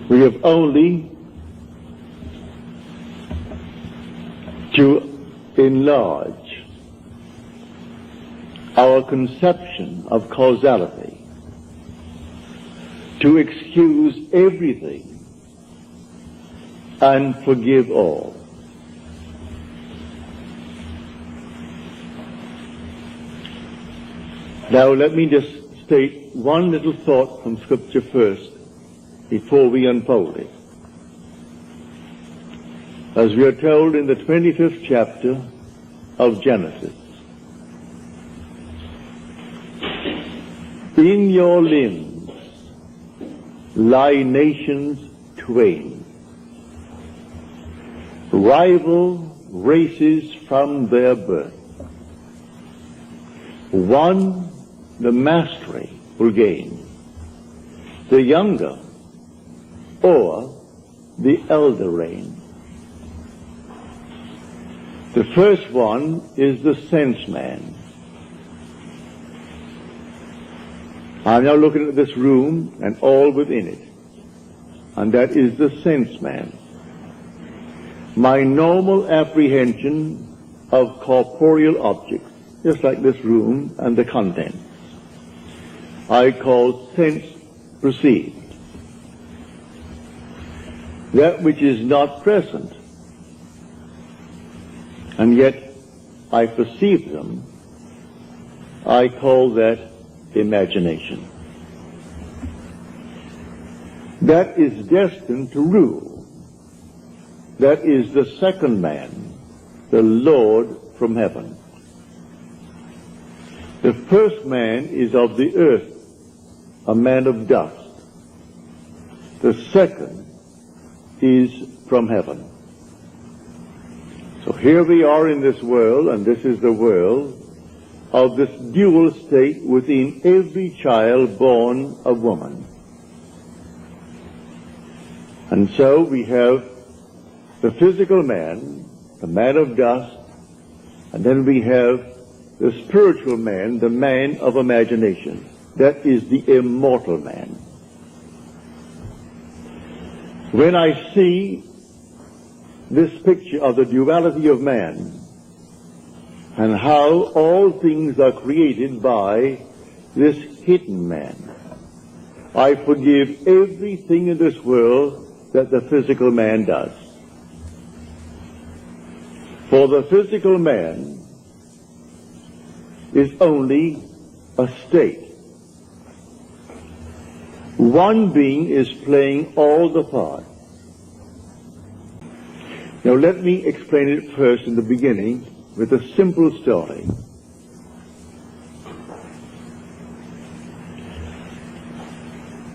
We have only to enlarge our conception of causality, to excuse everything and forgive all. Now let me just state one little thought from Scripture first before we unfold it. As we are told in the 25th chapter of Genesis, in your limbs lie nations twain, rival races from their birth. One the mastery will gain, the younger or the elder reign. The first one is the sense man. I'm now looking at this room and all within it, and that is the sense man. My normal apprehension of corporeal objects, just like this room and the contents, I call sense perceived. That which is not present, and yet I perceive them, I call that imagination. That is destined to rule. That is the second man, the Lord from heaven. The first man is of the earth, a man of dust. The second is from heaven. So here we are in this world, and this is the world of this dual state within every child born of woman. And so we have the physical man, the man of dust, and then we have the spiritual man, the man of imagination. That is the immortal man. When I see this picture of the duality of man and how all things are created by this hidden man, I forgive everything in this world that the physical man does. For the physical man is only a state. One being is playing all the parts. Now let me explain it first in the beginning with a simple story.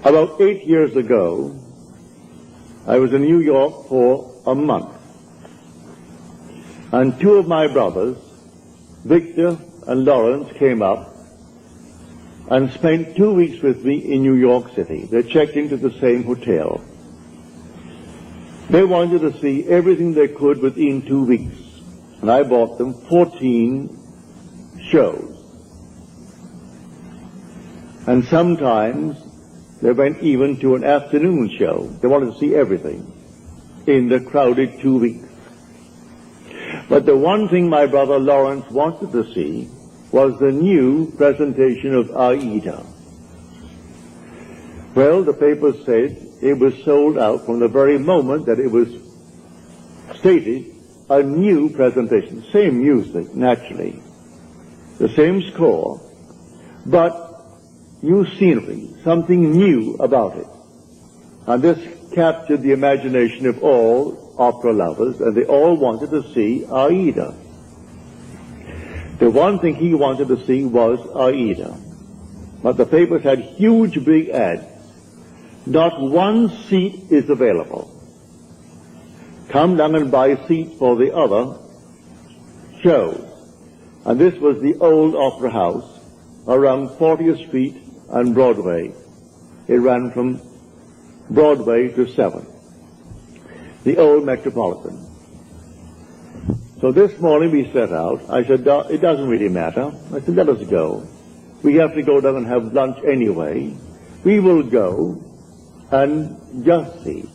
About 8 years ago, I was in New York for a month, and two of my brothers, Victor and Lawrence, came up and spent 2 weeks with me in New York City. They checked into the same hotel. They wanted to see everything they could within 2 weeks, and I bought them 14 shows. And sometimes they went even to an afternoon show. They wanted to see everything in the crowded 2 weeks. But the one thing my brother Lawrence wanted to see was the new presentation of Aida. Well, the papers said it was sold out from the very moment that it was stated, a new presentation. Same music, naturally. The same score, but new scenery, something new about it. And this captured the imagination of all opera lovers, and they all wanted to see Aida. The one thing he wanted to see was Aida. But the papers had huge big ads. Not one seat is available. Come down and buy seats for the other shows. And this was the old Opera House around 40th Street and Broadway. It ran from Broadway to 7th. The old Metropolitan. So this morning we set out. I said, it doesn't really matter. I said, let us go. We have to go down and have lunch anyway. We will go and just see.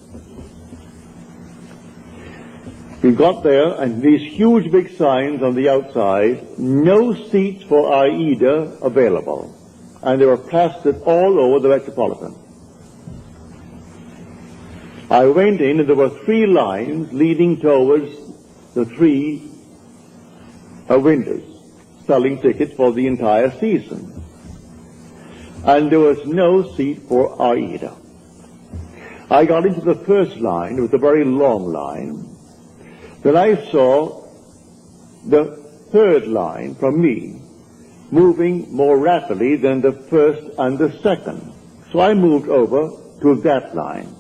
We got there, and these huge big signs on the outside, no seats for Aida available. And they were plastered all over the Metropolitan. I went in, and there were 3 lines leading towards the 3 windows, selling tickets for the entire season. And there was no seat for Aida. I got into the first line. It was a very long line. Then I saw the 3rd line from me moving more rapidly than the 1st and the 2nd. So I moved over to that line.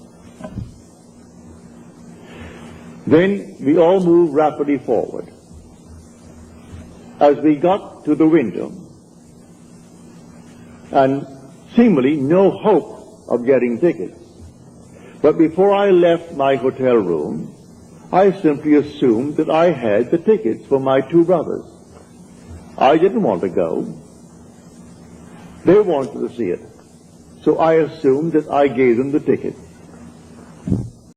Then we all moved rapidly forward. As we got to the window, and seemingly no hope of getting tickets. But before I left my hotel room, I simply assumed that I had the tickets for my 2 brothers. I didn't want to go. They wanted to see it. So I assumed that I gave them the tickets.